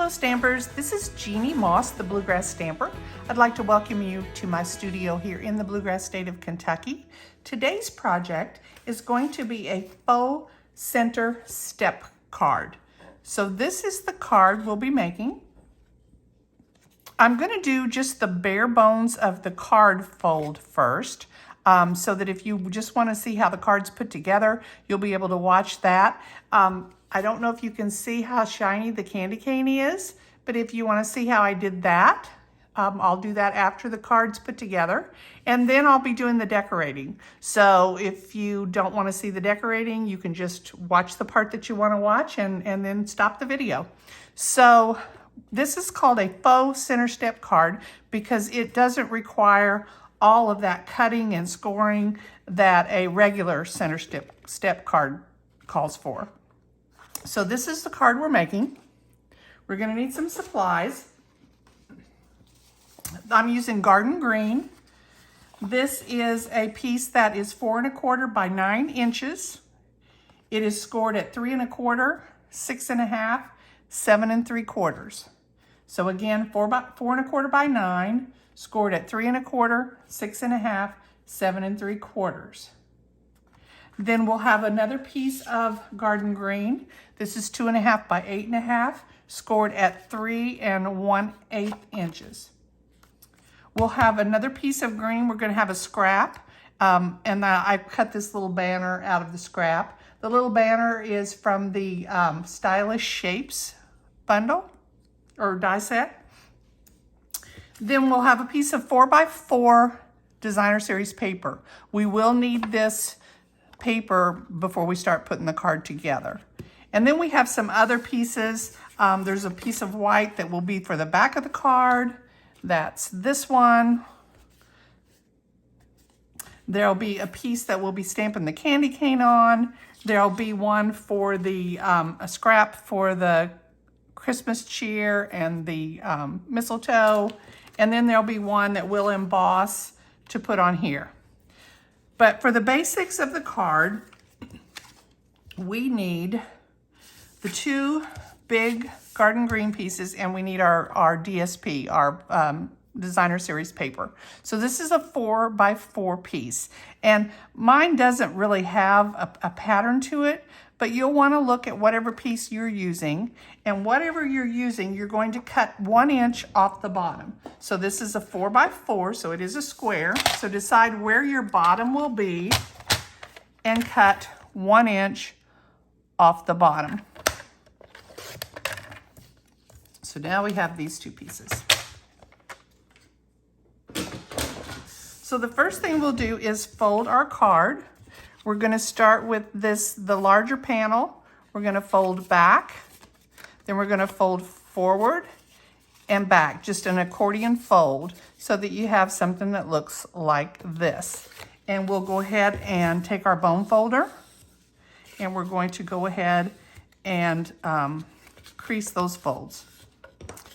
Hello Stampers, this is Jeannie Moss, the Bluegrass Stamper. I'd like to welcome you to my studio here in the Bluegrass state of Kentucky. Today's project is going to be a faux center step card. So this is the card we'll be making. I'm going to do just the bare bones of the card fold first, so that if you just want to see how the card's put together, you'll be able to watch that. I don't know if you can see how shiny the candy cane is, but if you want to see how I did that, I'll do that after the card's put together, and then I'll be doing the decorating. So if you don't want to see the decorating, you can just watch the part that you want to watch and then stop the video. So this is called a faux center step card because it doesn't require all of that cutting and scoring that a regular center step card calls for. So this is the card we're making. We're going to need some supplies. I'm using garden green. This is a piece that is 4 1/4 by 9 inches. It is scored at 3 1/4, 6 1/2, 7 3/4. So again, 4 1/4 by 9, scored at 3 1/4, 6 1/2, 7 3/4. Then we'll have another piece of garden green. This is 2 1/2 by 8 1/2, scored at 3 1/8 inches. We'll have another piece of green. We're going to have a scrap, and I cut this little banner out of the scrap. The little banner is from the Stylish Shapes bundle or die set. Then we'll have a piece of 4 by 4 designer series paper. We will need this paper before we start putting the card together. And then we have some other pieces. There's a piece of white that will be for the back of the card. That's this one. There'll be a piece that we'll be stamping the candy cane on. There'll be one for the a scrap for the Christmas cheer and the mistletoe. And then there'll be one that we'll emboss to put on here. But for the basics of the card, we need the 2 big garden green pieces, and we need our DSP, our designer series paper. So this is a 4 by 4 piece, and mine doesn't really have a pattern to it, but you'll want to look at whatever piece you're using, and whatever you're using, you're going to cut 1 inch off the bottom. So this is a 4 by 4, so it is a square. So decide where your bottom will be and cut 1 inch off the bottom. So now we have these 2 pieces. So the first thing we'll do is fold our card. We're going to start with the larger panel. We're going to fold back, then we're going to fold forward and back, just an accordion fold, so that you have something that looks like this. And we'll go ahead and take our bone folder, and we're going to go ahead and crease those folds.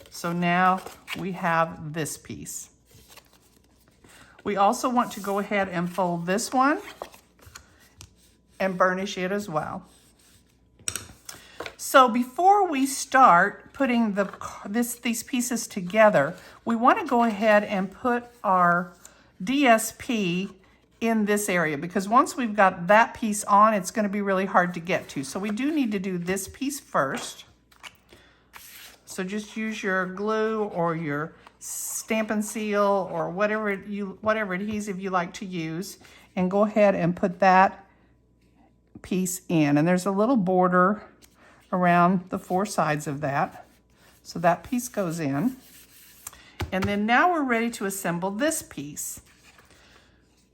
So now we have this piece. We also want to go ahead and fold this one and burnish it as well. So before we start putting these pieces together, we want to go ahead and put our DSP in this area, because once we've got that piece on, it's going to be really hard to get to. So we do need to do this piece first. So just use your glue or your Stampin' Seal or whatever adhesive you like to use, and go ahead and put that piece in. And there's a little border around the 4 sides of that. So that piece goes in. And then now we're ready to assemble this piece.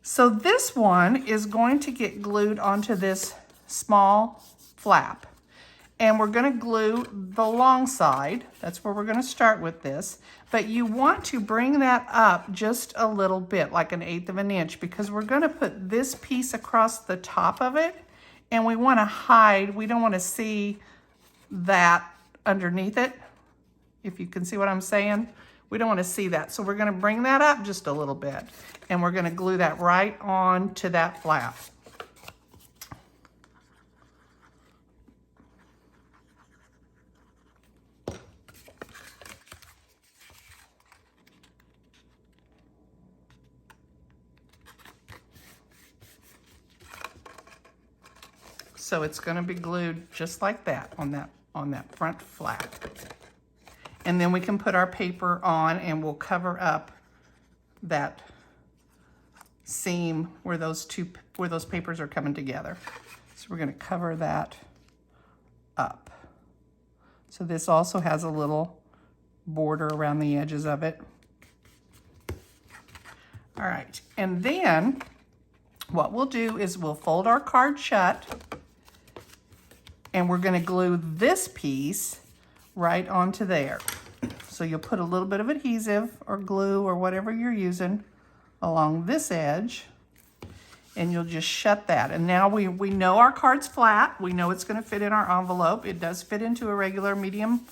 So this one is going to get glued onto this small flap. And we're going to glue the long side. That's where we're going to start with this. But you want to bring that up just a little bit, like 1/8 of an inch, because we're going to put this piece across the top of it. And we want to hide, we don't want to see that underneath it. If you can see what I'm saying, we don't want to see that. So we're going to bring that up just a little bit, and we're going to glue that right on to that flap. So it's going to be glued just like that on that front flap. And then we can put our paper on and we'll cover up that seam where those papers are coming together. So we're going to cover that up. So this also has a little border around the edges of it. All right, and then what we'll do is we'll fold our card shut and we're going to glue this piece right onto there. So you'll put a little bit of adhesive or glue or whatever you're using along this edge and you'll just shut that. And now we know our card's flat. We know it's going to fit in our envelope. It does fit into a regular medium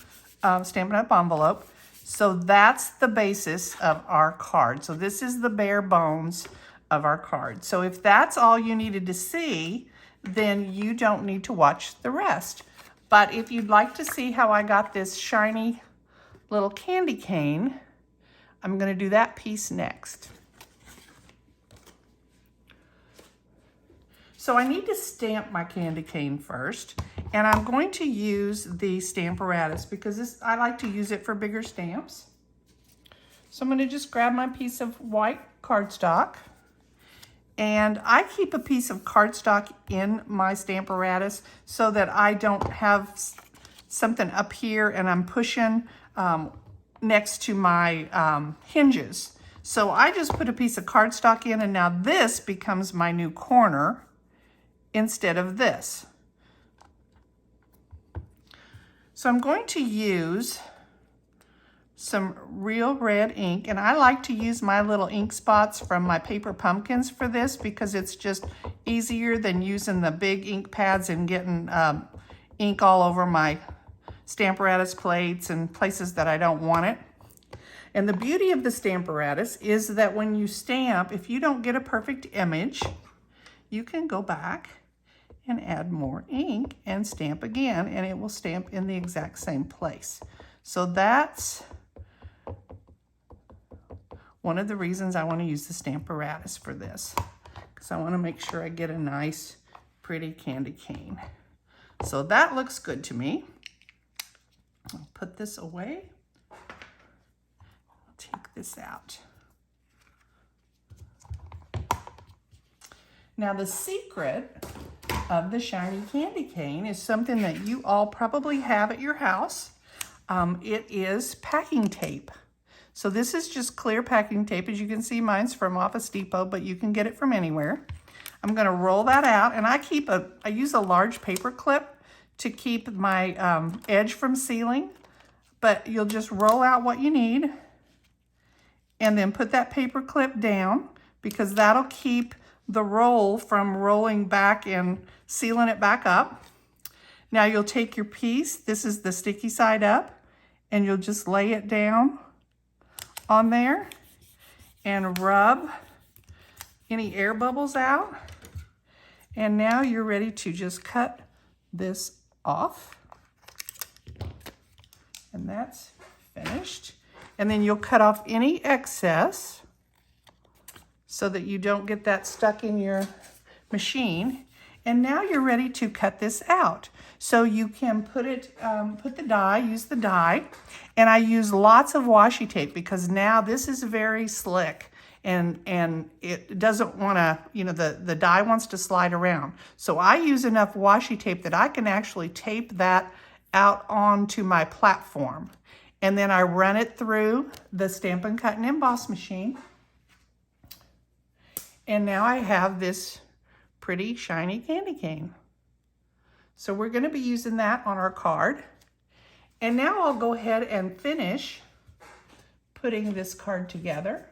Stampin' Up! Envelope. So that's the basis of our card. So this is the bare bones of our card. So if that's all you needed to see, then you don't need to watch the rest. But if you'd like to see how I got this shiny little candy cane, I'm going to do that piece next. So I need to stamp my candy cane first, and I'm going to use the Stamparatus because I like to use it for bigger stamps. So I'm going to just grab my piece of white cardstock, and I keep a piece of cardstock in my Stamparatus so that I don't have something up here and I'm pushing next to my hinges. So I just put a piece of cardstock in, and now this becomes my new corner instead of this. So I'm going to use some real red ink, and I like to use my little ink spots from my paper pumpkins for this because it's just easier than using the big ink pads and getting ink all over my Stamparatus plates and places that I don't want it. And the beauty of the Stamparatus is that when you stamp, if you don't get a perfect image, you can go back and add more ink and stamp again, and it will stamp in the exact same place. So that's one of the reasons I want to use the Stamparatus for this, because I want to make sure I get a nice, pretty candy cane. So that looks good to me. I'll put this away. I'll take this out. Now the secret of the shiny candy cane is something that you all probably have at your house. It is packing tape. So this is just clear packing tape. As you can see, mine's from Office Depot, but you can get it from anywhere. I'm going to roll that out, and I use a large paper clip to keep my edge from sealing, but you'll just roll out what you need and then put that paper clip down, because that'll keep the roll from rolling back and sealing it back up. Now you'll take your piece, this is the sticky side up, and you'll just lay it down on there and rub any air bubbles out. And now you're ready to just cut this off. And that's finished. And then you'll cut off any excess so that you don't get that stuck in your machine. And now you're ready to cut this out. So you can put the die, use the die, and I use lots of washi tape because now this is very slick and it doesn't want to, the die wants to slide around. So I use enough washi tape that I can actually tape that out onto my platform. And then I run it through the Stampin' Cut and Emboss machine. And now I have this pretty shiny candy cane. So we're going to be using that on our card. And now I'll go ahead and finish putting this card together.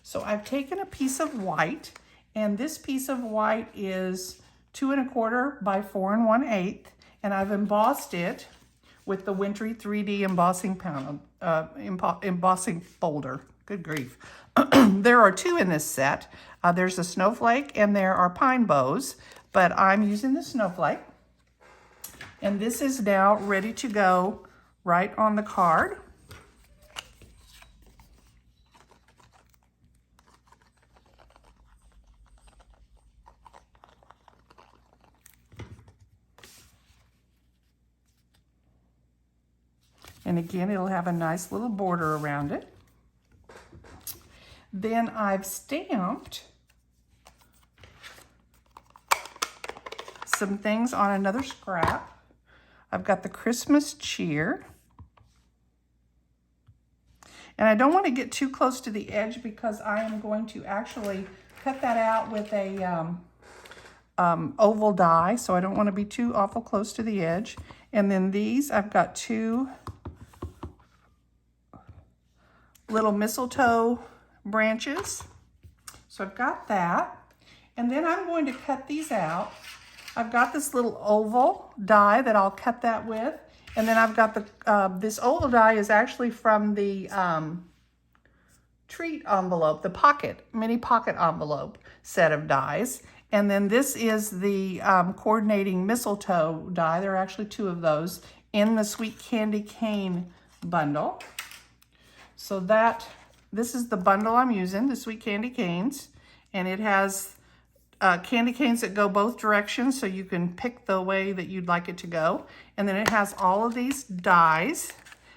So I've taken a piece of white, and this piece of white is 2 1/4 by 4 1/8, and I've embossed it with the Wintry 3D embossing embossing folder. Good grief. There are 2 in this set. There's a snowflake and there are pine bows, but I'm using the snowflake. And this is now ready to go right on the card. And again, it'll have a nice little border around it. Then I've stamped some things on another scrap. I've got the Christmas cheer. And I don't want to get too close to the edge because I am going to actually cut that out with a oval die. So I don't want to be too awful close to the edge. And then these, I've got 2 little mistletoe branches. So I've got that. And then I'm going to cut these out. I've got this little oval die that I'll cut that with. And then I've got the, this oval die is actually from the treat envelope, the mini pocket envelope set of dies. And then this is the coordinating mistletoe die. There are actually 2 of those in the Sweet Candy Cane bundle. So this is the bundle I'm using, the Sweet Candy Canes. And it has candy canes that go both directions, so you can pick the way that you'd like it to go. And then it has all of these dies.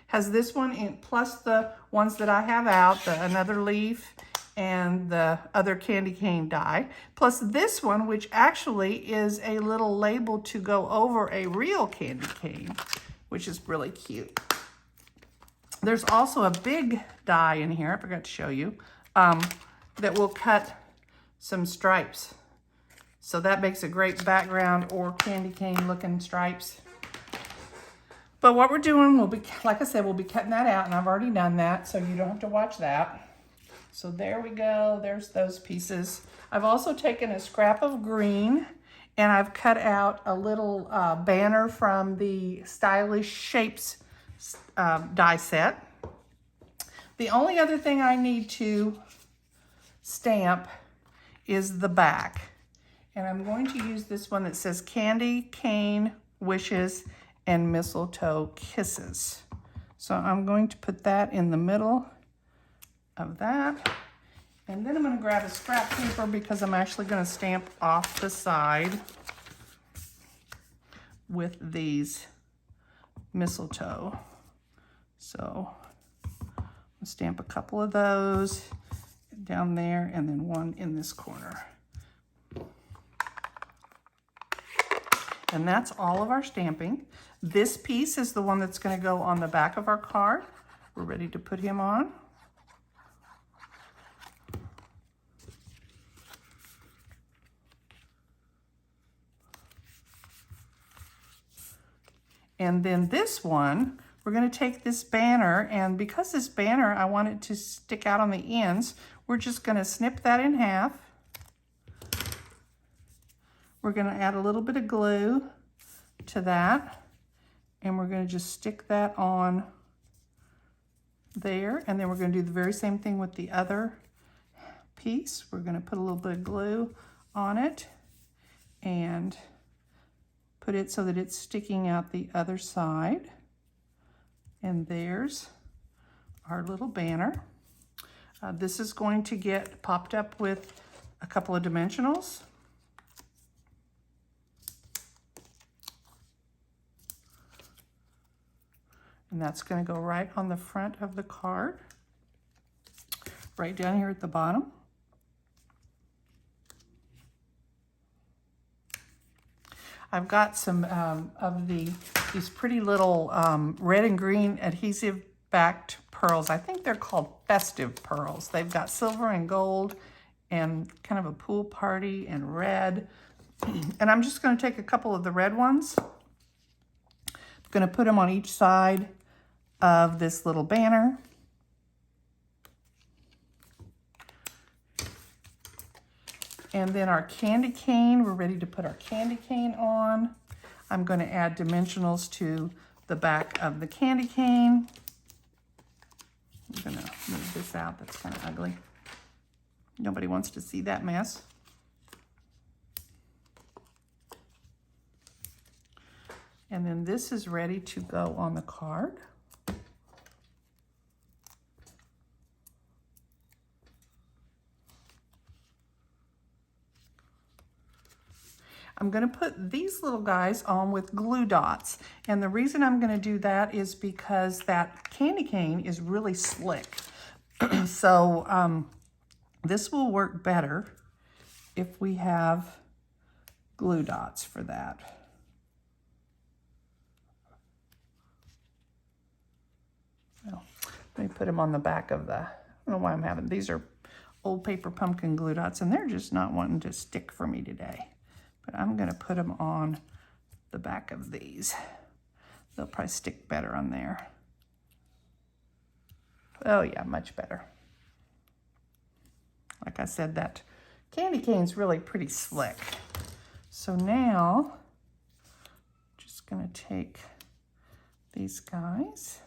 Has this one in, plus the ones that I have out, another leaf and the other candy cane die. Plus this one, which actually is a little label to go over a real candy cane, which is really cute. There's also a big die in here, I forgot to show you, that will cut some stripes. So that makes a great background or candy cane looking stripes. But what we're doing, we'll be, like I said, we'll be cutting that out, and I've already done that, so you don't have to watch that. So there we go, there's those pieces. I've also taken a scrap of green, and I've cut out a little banner from the Stylish Shapes die set. The only other thing I need to stamp is the back. And I'm going to use this one that says Candy Cane Wishes and Mistletoe Kisses. So I'm going to put that in the middle of that. And then I'm going to grab a scrap paper because I'm actually going to stamp off the side with these mistletoe. So I'll stamp a couple of those down there and then one in this corner. And that's all of our stamping. This piece is the one that's going to go on the back of our card. We're ready to put him on. And then this one, we're going to take this banner, and because this banner, I want it to stick out on the ends, we're just going to snip that in half. We're going to add a little bit of glue to that, and we're going to just stick that on there, and then we're going to do the very same thing with the other piece. We're going to put a little bit of glue on it and put it so that it's sticking out the other side. And there's our little banner. This is going to get popped up with a couple of dimensionals. And that's going to go right on the front of the card, right down here at the bottom. I've got some of these pretty little red and green adhesive backed pearls. I think they're called festive pearls. They've got silver and gold and kind of a pool party and red. And I'm just going to take a couple of the red ones. I'm going to put them on each side of this little banner. And then our candy cane, we're ready to put our candy cane on. I'm going to add dimensionals to the back of the candy cane. I'm going to move this out, that's kind of ugly. Nobody wants to see that mess. And then this is ready to go on the card. I'm going to put these little guys on with glue dots. And the reason I'm going to do that is because that candy cane is really slick. So this will work better if we have glue dots for that. Well, let me put them on the back of the, I don't know why I'm having, these are old paper pumpkin glue dots, and they're just not wanting to stick for me today. But I'm going to put them on the back of these. They'll probably stick better on there. Oh yeah, much better. Like I said, that candy cane's really pretty slick. So now, just going to take these guys.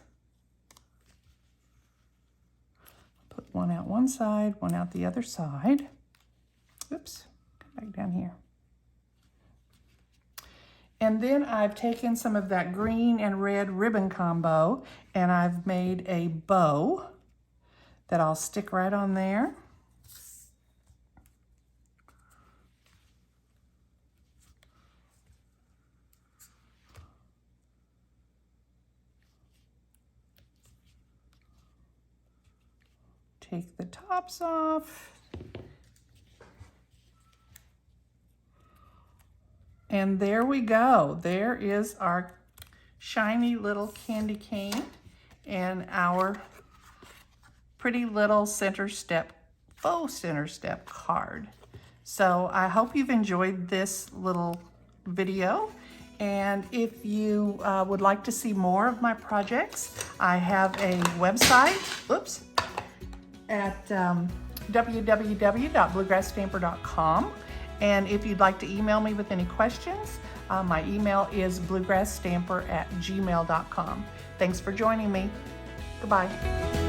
Put one out one side, one out the other side. Oops, come back down here. And then I've taken some of that green and red ribbon combo and I've made a bow that I'll stick right on there. Take the tops off. And there we go. There is our shiny little candy cane and our pretty little center step, faux center step card. So I hope you've enjoyed this little video. And if you would like to see more of my projects, I have a website, oops, at www.bluegrassstamper.com. And if you'd like to email me with any questions, my email is bluegrassstamper@gmail.com. Thanks for joining me. Goodbye.